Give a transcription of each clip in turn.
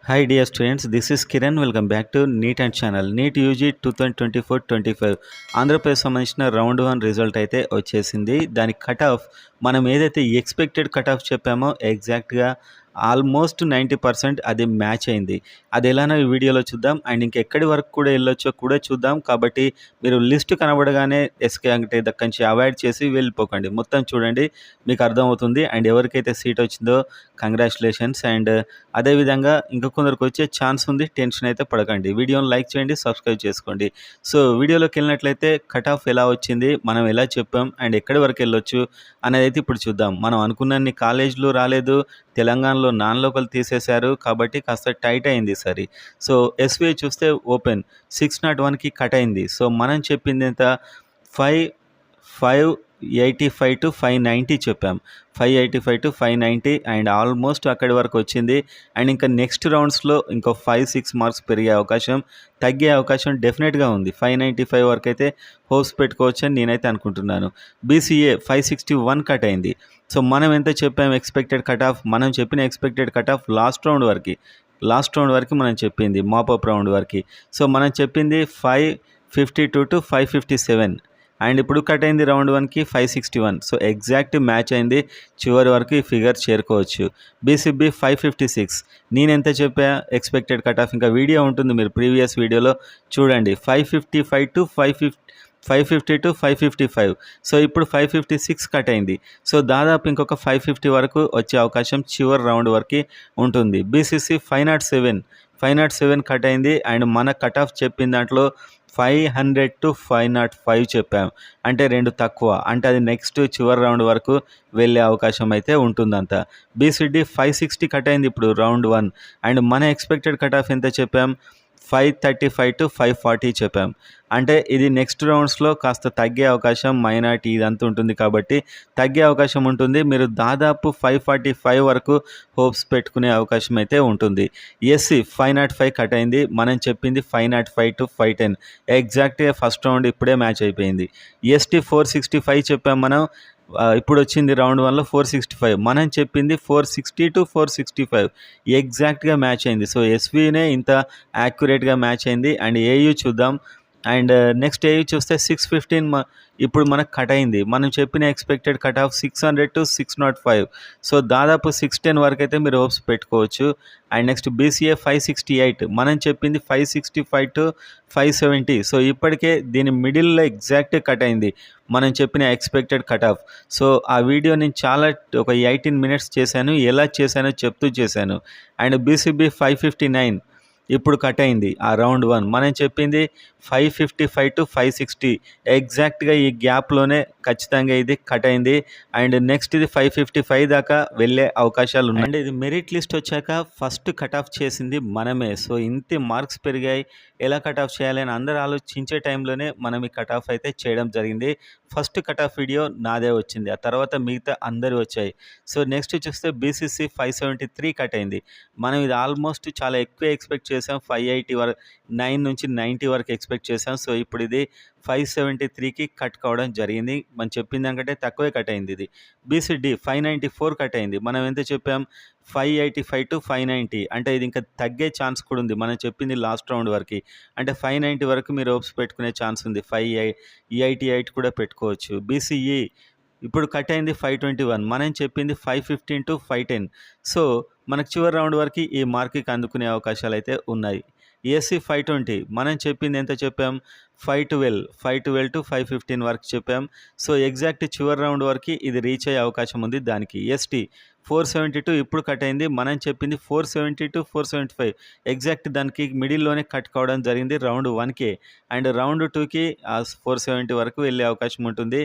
Hi dear students, this is Kiran. Welcome back to NEET and channel. NEET UG 2024-25 Andhra Pradesh సంబంధించిన round 1 result అయితే వచ్చేసింది. దాని cut off మనం ఏదైతే ఎక్స్పెక్టెడ్ కట్ ఆఫ్ చెప్పామో ఎగ్జాక్ట్గా ఆల్మోస్ట్ 90% అది మ్యాచ్ అయింది. అది ఎలానో ఈ వీడియోలో చూద్దాం అండ్ ఇంకెక్కడి వరకు కూడా వెళ్ళొచ్చో కూడా చూద్దాం. కాబట్టి మీరు లిస్ట్ కనబడగానే ఎస్కే అంటే దక్కడి నుంచి అవాయిడ్ చేసి వెళ్ళిపోకండి. మొత్తం చూడండి, మీకు అర్థమవుతుంది. అండ్ ఎవరికైతే సీట్ వచ్చిందో కంగ్రాచులేషన్స్. అండ్ అదేవిధంగా ఇంకా కొందరికి వచ్చే ఛాన్స్ ఉంది, టెన్షన్ అయితే పడకండి. వీడియోని లైక్ చేయండి, సబ్స్క్రైబ్ చేసుకోండి. సో వీడియోలోకి వెళ్ళినట్లయితే కట్ ఆఫ్ ఎలా వచ్చింది, మనం ఎలా చెప్పాం అండ్ ఎక్కడి వరకు వెళ్ళొచ్చు అనేది అయితే ఇప్పుడు చూద్దాం. మనం అనుకున్నన్ని కాలేజీలు రాలేదు, తెలంగాణలో నాన్ లోకల్ తీసేశారు కాబట్టి కాస్త టైట్ అయింది సరే. సో ఎస్బీఐ చూస్తే ఓపెన్ 601కి కట్ అయింది. సో మనం చెప్పింది ఎంత 585 to 590 చెప్పాం. 585 to 590 అండ్ ఆల్మోస్ట్ అక్కడి వరకు వచ్చింది. అండ్ ఇంకా నెక్స్ట్ రౌండ్స్లో ఇంకో 5-6 మార్క్స్ పెరిగే అవకాశం, తగ్గే అవకాశం డెఫినెట్గా ఉంది. 595 వరకు అయితే హోప్స్ పెట్టుకోవచ్చు అని నేనైతే అనుకుంటున్నాను. బీసీఏ 561 కట్ అయింది. సో మనం ఎంత చెప్పాం ఎక్స్పెక్టెడ్ కట్ ఆఫ్, మనం చెప్పిన expected cut off last round వరకు మనం చెప్పింది మాపప్ రౌండ్ వరకు. సో మనం చెప్పింది 552 to 557 అండ్ ఇప్పుడు కట్ అయింది రౌండ్ 1కి 561. సో ఎగ్జాక్ట్ మ్యాచ్ అయింది, చివరి వరకు ఈ ఫిగర్ చేరుకోవచ్చు. బీసీబీ 556 నేను ఎంత చెప్పా ఎక్స్పెక్టెడ్ కట్ ఆఫ్, ఇంకా వీడియో ఉంటుంది, మీరు ప్రీవియస్ వీడియోలో చూడండి. 555 to 550 to 555. సో ఇప్పుడు 556 కట్ అయింది. సో దాదాపు ఇంకొక 550 వరకు వచ్చే అవకాశం చివరి రౌండ్ వరకు ఉంటుంది. బీసీసీ 507 కట్ అయింది. అండ్ మన కట్ ఆఫ్ చెప్పిన దాంట్లో 500 to 505 చెప్పాం, అంటే 2 తక్కువ, అంటే అది నెక్స్ట్ చివరి రౌండ్ వరకు వెళ్ళే అవకాశం అయితే ఉంటుందంత. బీసీడీ 560 కట్ అయింది ఇప్పుడు రౌండ్ 1. అండ్ మన ఎక్స్పెక్టెడ్ కట్ ఆఫ్ ఎంత చెప్పాం 535 to 540 చెప్పాం, అంటే ఇది నెక్స్ట్ రౌండ్స్లో కాస్త తగ్గే అవకాశం, మైనార్టీ ఇదంతా ఉంటుంది కాబట్టి తగ్గే అవకాశం ఉంటుంది. మీరు దాదాపు 545 వరకు హోప్స్ పెట్టుకునే అవకాశం అయితే ఉంటుంది. ఎస్సీ 505 కట్ అయింది. మనం చెప్పింది 505 to 510, ఎగ్జాక్ట్గా ఫస్ట్ రౌండ్ ఇప్పుడే మ్యాచ్ అయిపోయింది. ఎస్టీ 465 చెప్పాం మనం, ఇప్పుడు వచ్చింది రౌండ్ 1లో 465. మనం చెప్పింది 460 to 465, ఎగ్జాక్ట్గా మ్యాచ్ అయింది. సో ఎస్వీనే ఇంత యాక్యురేట్గా మ్యాచ్ అయింది. అండ్ ఏయూ చూద్దాం. అండ్ నెక్స్ట్ ఏయూ చూస్తే 615 ఇప్పుడు మనకు కట్ అయింది. మనం చెప్పిన expected cut off 600 to 605. So దాదాపు 610 వరకు అయితే మీరు హోప్స్ పెట్టుకోవచ్చు. అండ్ నెక్స్ట్ బీసీఏ 568, మనం చెప్పింది 565 to 570. సో ఇప్పటికే దీని మిడిల్లో ఎగ్జాక్ట్ కట్ అయింది మనం చెప్పిన ఎక్స్పెక్టెడ్ కట్ ఆఫ్. సో ఆ వీడియో నేను చాలా ఒక 18 minutes చేశాను, ఎలా చేశానో చెప్తూ చేశాను. అండ్ బీసీబీ 559 ఇప్పుడు కట్ అయింది ఆ రౌండ్ 1. మనం చెప్పింది 555 to 560, ఎగ్జాక్ట్గా ఈ గ్యాప్లోనే ఖచ్చితంగా ఇది కట్ అయింది. అండ్ నెక్స్ట్ ఇది 555 దాకా వెళ్ళే అవకాశాలు ఉన్నాయి. అండ్ ఇది మెరిట్ లిస్ట్ వచ్చాక ఫస్ట్ కట్ ఆఫ్ చేసింది మనమే. సో ఇంత మార్క్స్ పెరిగాయి, ఎలా కట్ ఆఫ్ చేయాలి అని అందరూ ఆలోచించే టైంలోనే మనం ఈ కట్ ఆఫ్ అయితే చేయడం జరిగింది. ఫస్ట్ కట్ ఆఫ్ వీడియో నాదే వచ్చింది, ఆ తర్వాత మిగతా అందరూ వచ్చాయి. సో నెక్స్ట్ చూస్తే బీసీసీ 573 కట్ అయింది. మనం ఇది ఆల్మోస్ట్ చాలా ఎక్కువ ఎక్స్పెక్ట్ చేసాం, 580 వరకు 9 నుంచి 90 వరకు ఎక్స్పెక్ట్ చేసాం. సో ఇప్పుడు ఇది 573కి కట్ కావడం జరిగింది. మనం చెప్పిన దానికంటే తక్కువే కట్ అయింది. ఇది బీసీడీ 594 కట్ అయింది. మనం ఎంత చెప్పాం 585 to 590, అంటే ఇది ఇంకా తగ్గే ఛాన్స్ కూడా ఉంది. మనం చెప్పింది లాస్ట్ రౌండ్ వరకు, అంటే 590 వరకు మీరు హోప్స్ పెట్టుకునే ఛాన్స్ ఉంది. 588 కూడా పెట్టుకోవచ్చు. బీసీఈ ఇప్పుడు కట్ అయింది 521, మనం చెప్పింది 515 to 510. సో మనకు చివరి రౌండ్ వరకు ఈ మార్క్కి అందుకునే అవకాశాలు అయితే ఉన్నాయి. ఎస్సీ 520, మనం చెప్పింది ఎంత చెప్పాం 512 to 515 వరకు చెప్పాం. సో ఎగ్జాక్ట్ చివరి రౌండ్ వరకు ఇది రీచ్ అయ్యే అవకాశం ఉంది దానికి. ఎస్టీ 472 ఇప్పుడు కట్ అయింది. మనం చెప్పింది 470 to 475, ఎగ్జాక్ట్ దానికి మిడిల్లోనే కట్ కావడం జరిగింది రౌండ్ 1కే. అండ్ రౌండ్ 2కి 470 వరకు వెళ్ళే అవకాశం ఉంటుంది,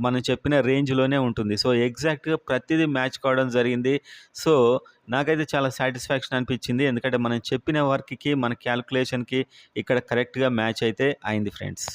మనం చెప్పిన రేంజ్లోనే ఉంటుంది. సో ఎగ్జాక్ట్గా ప్రతిదీ మ్యాచ్ కావడం జరిగింది. సో నాకైతే చాలా సాటిస్ఫాక్షన్ అనిపించింది, ఎందుకంటే మనం చెప్పిన వర్క్కి మన క్యాల్కులేషన్కి ఇక్కడ కరెక్ట్గా మ్యాచ్ అయితే అయింది ఫ్రెండ్స్.